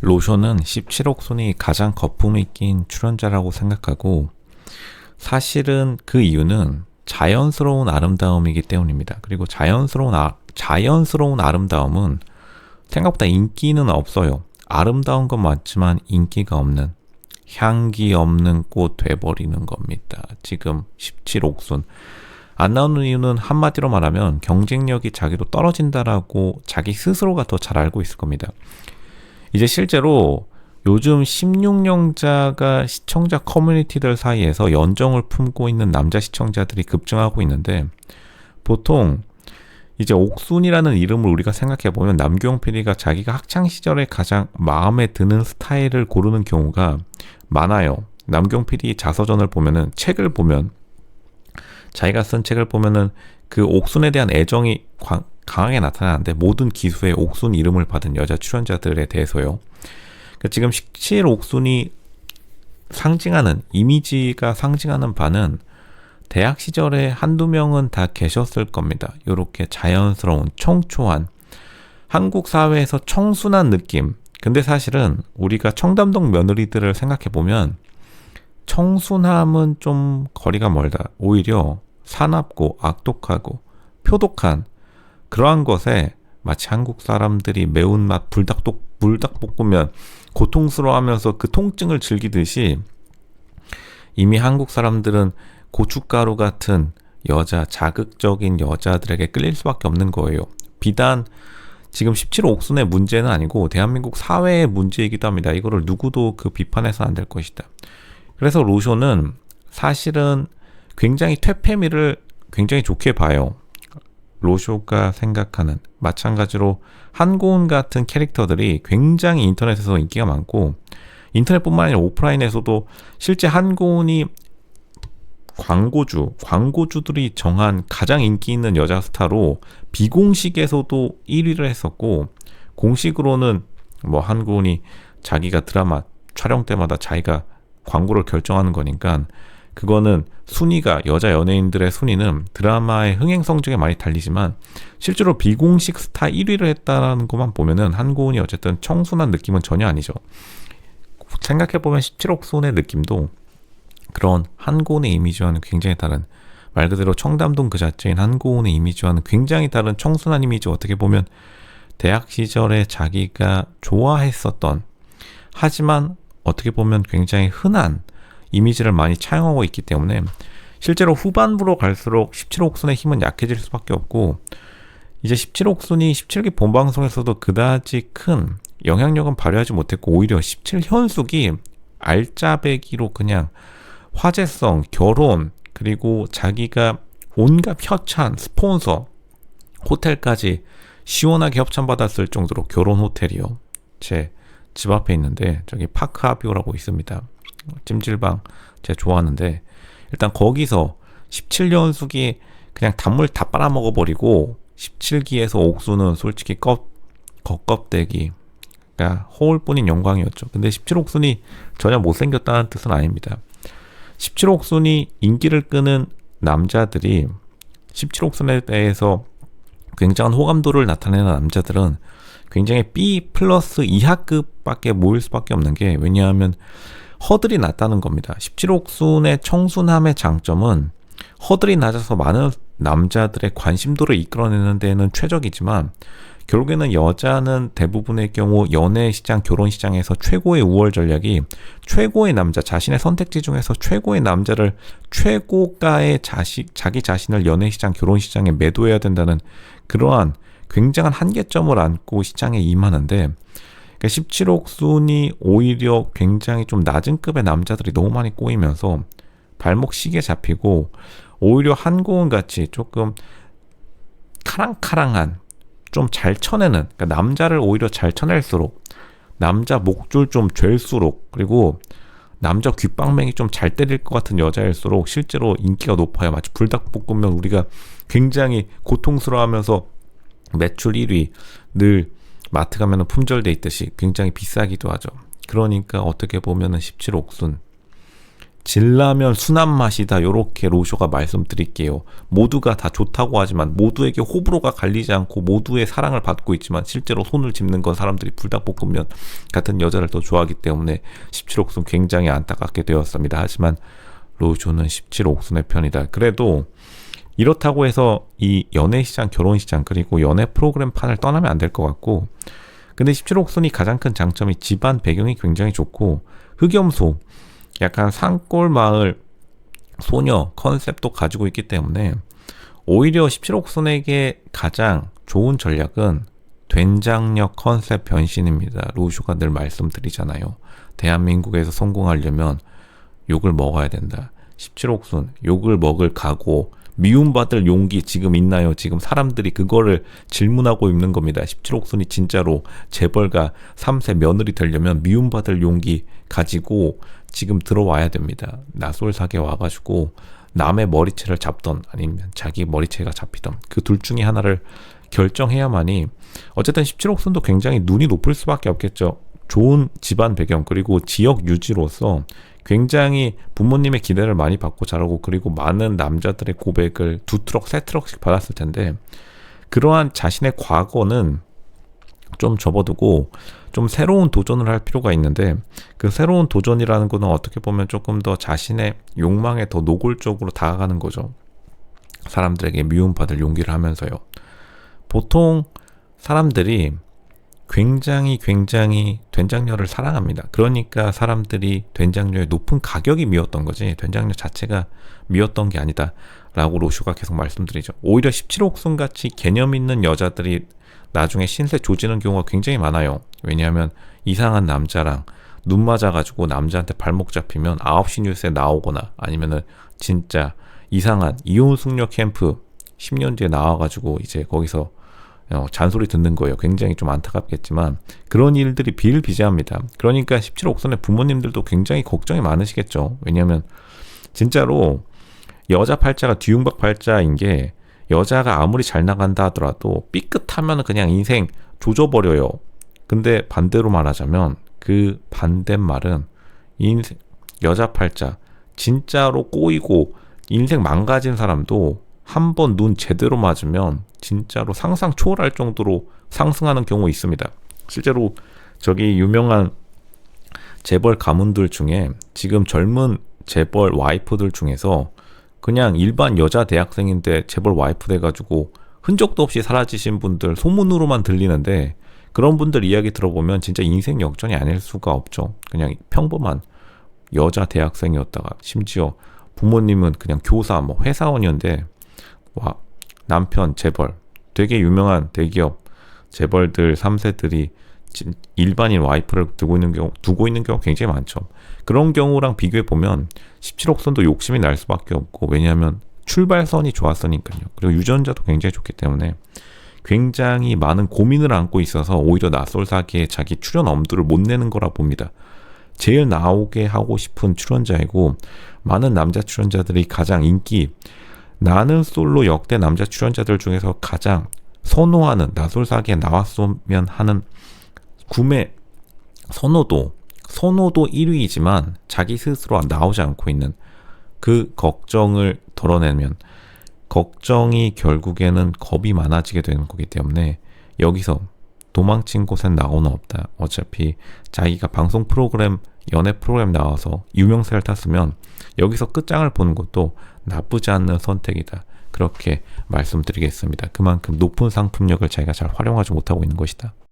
로쇼는 17억 손이 가장 거품이 낀 출연자라고 생각하고, 사실은 그 이유는 자연스러운 아름다움이기 때문입니다. 그리고 자연스러운 아름다움은 생각보다 인기는 없어요. 아름다운 건 맞지만 인기가 없는, 향기 없는 꽃 돼버리는 겁니다. 지금 17억 손. 안 나오는 이유는 한마디로 말하면 경쟁력이 자기도 떨어진다라고 자기 스스로가 더 잘 알고 있을 겁니다. 이제 실제로 요즘 16년자가 시청자 커뮤니티들 사이에서 연정을 품고 있는 남자 시청자들이 급증하고 있는데, 보통 이제 옥순이라는 이름을 우리가 생각해보면 남규영 PD가 자기가 학창시절에 가장 마음에 드는 스타일을 고르는 경우가 많아요. 남규영 PD 자서전을 보면은, 책을 보면, 자기가 쓴 책을 보면은 그 옥순에 대한 애정이 강하게 나타나는데, 모든 기수에 옥순 이름을 받은 여자 출연자들에 대해서요. 그러니까 지금 17옥순이 상징하는, 이미지가 상징하는 바는 대학 시절에 한두 명은 다 계셨을 겁니다. 이렇게 자연스러운, 청초한, 한국 사회에서 청순한 느낌. 근데 사실은 우리가 청담동 며느리들을 생각해보면 청순함은 좀 거리가 멀다. 오히려 사납고 악독하고 표독한 그러한 것에 마치 한국 사람들이 매운맛 불닭볶음면 고통스러워하면서 그 통증을 즐기듯이, 이미 한국 사람들은 고춧가루 같은 여자, 자극적인 여자들에게 끌릴 수밖에 없는 거예요. 비단 지금 17옥순의 문제는 아니고 대한민국 사회의 문제이기도 합니다. 이거를 누구도 비판해서는 안 될 것이다. 그래서 로쇼는 사실은 굉장히 퇴폐미를 굉장히 좋게 봐요. 로쇼가 생각하는, 마찬가지로 한고은 같은 캐릭터들이 굉장히 인터넷에서 인기가 많고, 인터넷뿐만 아니라 오프라인에서도 실제 한고은이 광고주들이 정한 가장 인기 있는 여자 스타로 비공식에서도 1위를 했었고, 공식으로는 뭐 한고은이 자기가 드라마 촬영 때마다 자기가 광고를 결정하는 거니까, 그거는 순위가, 여자 연예인들의 순위는 드라마의 흥행 성적에 많이 달리지만 실제로 비공식 스타 1위를 했다는 것만 보면은 한고은이 어쨌든 청순한 느낌은 전혀 아니죠. 생각해보면 17억 손의 느낌도 그런 한고은의 이미지와는 굉장히 다른, 말 그대로 청담동 그 자체인 한고은의 이미지와는 굉장히 다른 청순한 이미지. 어떻게 보면 대학 시절에 자기가 좋아했었던, 하지만 어떻게 보면 굉장히 흔한 이미지를 많이 차용하고 있기 때문에 실제로 후반부로 갈수록 17옥순의 힘은 약해질 수밖에 없고, 이제 17옥순이 17기 본방송에서도 그다지 큰 영향력은 발휘하지 못했고, 오히려 17현숙이 알짜배기로 그냥 화제성, 결혼, 그리고 자기가 온갖 협찬, 스폰서, 호텔까지 시원하게 협찬받았을 정도로, 결혼 호텔이요. 제 집 앞에 있는데 저기 파크하비오라고 있습니다. 찜질방 제가 좋아하는데, 일단 거기서 17년숙이 그냥 단물 다 빨아먹어버리고 17기에서 옥수는 솔직히 겉껍데기, 그러니까 허울뿐인 영광이었죠. 근데 17옥순이 전혀 못생겼다는 뜻은 아닙니다. 17옥순이 인기를 끄는 남자들이, 17옥순에 대해서 굉장한 호감도를 나타내는 남자들은 굉장히 B 플러스 이하급밖에 모일 수밖에 없는 게, 왜냐하면 허들이 낮다는 겁니다. 17옥순의 청순함의 장점은 허들이 낮아서 많은 남자들의 관심도를 이끌어내는 데는 최적이지만, 결국에는 여자는 대부분의 경우 연애시장, 결혼시장에서 최고의 우월 전략이 최고의 남자, 자신의 선택지 중에서 최고의 남자를, 최고가의 자기 자신을 연애시장, 결혼시장에 매도해야 된다는 그러한 굉장한 한계점을 안고 시장에 임하는데, 그러니까 17옥순이 오히려 굉장히 좀 낮은 급의 남자들이 너무 많이 꼬이면서 발목 시계 잡히고, 오히려 한고은 같이 조금 카랑카랑한, 좀 잘 쳐내는, 그러니까 남자를 오히려 잘 쳐낼수록, 남자 목줄 좀 죄일수록, 그리고 남자 귓방맹이 좀 잘 때릴 것 같은 여자일수록 실제로 인기가 높아요. 마치 불닭볶음면 우리가 굉장히 고통스러워하면서 매출 1위, 늘 마트 가면 품절돼 있듯이 굉장히 비싸기도 하죠. 그러니까 어떻게 보면은 17옥순, 진라면 순한 맛이다, 요렇게 로쇼가 말씀드릴게요. 모두가 다 좋다고 하지만, 모두에게 호불호가 갈리지 않고 모두의 사랑을 받고 있지만, 실제로 손을 짚는 건 사람들이 불닭볶음면 같은 여자를 더 좋아하기 때문에 17옥순 굉장히 안타깝게 되었습니다. 하지만 로쇼는 17옥순의 편이다. 그래도 이렇다고 해서 이 연애시장, 결혼시장, 그리고 연애 프로그램 판을 떠나면 안 될 것 같고, 근데 17옥순이 가장 큰 장점이 집안 배경이 굉장히 좋고, 흑염소, 약간 산골 마을 소녀 컨셉도 가지고 있기 때문에, 오히려 17옥순에게 가장 좋은 전략은 된장녀 컨셉 변신입니다. 로쇼가 늘 말씀드리잖아요. 대한민국에서 성공하려면 욕을 먹어야 된다. 17옥순 욕을 먹을 각오, 미움받을 용기 지금 있나요? 지금 사람들이 그거를 질문하고 있는 겁니다. 17옥순이 진짜로 재벌가 3세 며느리 되려면 미움받을 용기 가지고 지금 들어와야 됩니다. 나솔사계 와가지고 남의 머리채를 잡던, 아니면 자기 머리채가 잡히던, 그 둘 중에 하나를 결정해야만이, 어쨌든 17옥순도 굉장히 눈이 높을 수밖에 없겠죠. 좋은 집안 배경, 그리고 지역 유지로서 굉장히 부모님의 기대를 많이 받고 자라고, 그리고 많은 남자들의 고백을 2트럭, 3트럭씩 받았을 텐데, 그러한 자신의 과거는 좀 접어두고 좀 새로운 도전을 할 필요가 있는데, 그 새로운 도전이라는 거는 어떻게 보면 조금 더 자신의 욕망에 더 노골적으로 다가가는 거죠. 사람들에게 미움받을 용기를 하면서요. 보통 사람들이 굉장히 된장녀를 사랑합니다. 그러니까 사람들이 된장녀의 높은 가격이 미웠던 거지, 된장녀 자체가 미웠던 게 아니다 라고 로쇼가 계속 말씀드리죠. 오히려 17옥순 같이 개념 있는 여자들이 나중에 신세 조지는 경우가 굉장히 많아요. 왜냐하면 이상한 남자랑 눈 맞아가지고 남자한테 발목 잡히면 9시 뉴스에 나오거나, 아니면은 진짜 이상한 이혼 숙녀 캠프 10년 뒤에 나와가지고 이제 거기서 잔소리 듣는 거예요. 굉장히 좀 안타깝겠지만 그런 일들이 비일비재합니다. 그러니까 17옥순의 부모님들도 굉장히 걱정이 많으시겠죠. 왜냐하면 진짜로 여자 팔자가 뒤움박 팔자인 게, 여자가 아무리 잘 나간다 하더라도 삐끗하면 그냥 인생 조져버려요. 근데 반대로 말하자면, 그 반대말은 인생, 여자 팔자 진짜로 꼬이고 인생 망가진 사람도 한 번 눈 제대로 맞으면 진짜로 상상 초월할 정도로 상승하는 경우 있습니다. 실제로 저기 유명한 재벌 가문들 중에 지금 젊은 재벌 와이프들 중에서 그냥 일반 여자 대학생인데 재벌 와이프 돼가지고 흔적도 없이 사라지신 분들 소문으로만 들리는데, 그런 분들 이야기 들어보면 진짜 인생 역전이 아닐 수가 없죠. 그냥 평범한 여자 대학생이었다가 심지어 부모님은 그냥 교사, 뭐 회사원이었는데, 와, 남편 재벌, 되게 유명한 대기업 재벌들 3세들이 일반인 와이프를 두고 있는 경우 굉장히 많죠. 그런 경우랑 비교해 보면 17옥순도 욕심이 날 수밖에 없고, 왜냐하면 출발선이 좋았으니까요. 그리고 유전자도 굉장히 좋기 때문에 굉장히 많은 고민을 안고 있어서 오히려 나솔사기에 자기 출연 엄두를 못 내는 거라 봅니다. 제일 나오게 하고 싶은 출연자이고, 많은 남자 출연자들이 가장 인기, 나는 솔로 역대 남자 출연자들 중에서 가장 선호하는, 나솔사기에 나왔으면 하는 구매 선호도 1위이지만 자기 스스로 나오지 않고 있는 그 걱정을 덜어내면, 걱정이 결국에는 겁이 많아지게 되는 거기 때문에, 여기서 도망친 곳엔 나오는 없다. 어차피 자기가 방송 프로그램, 연애 프로그램 나와서 유명세를 탔으면 여기서 끝장을 보는 것도 나쁘지 않는 선택이다. 그렇게 말씀드리겠습니다. 그만큼 높은 상품력을 자기가 잘 활용하지 못하고 있는 것이다.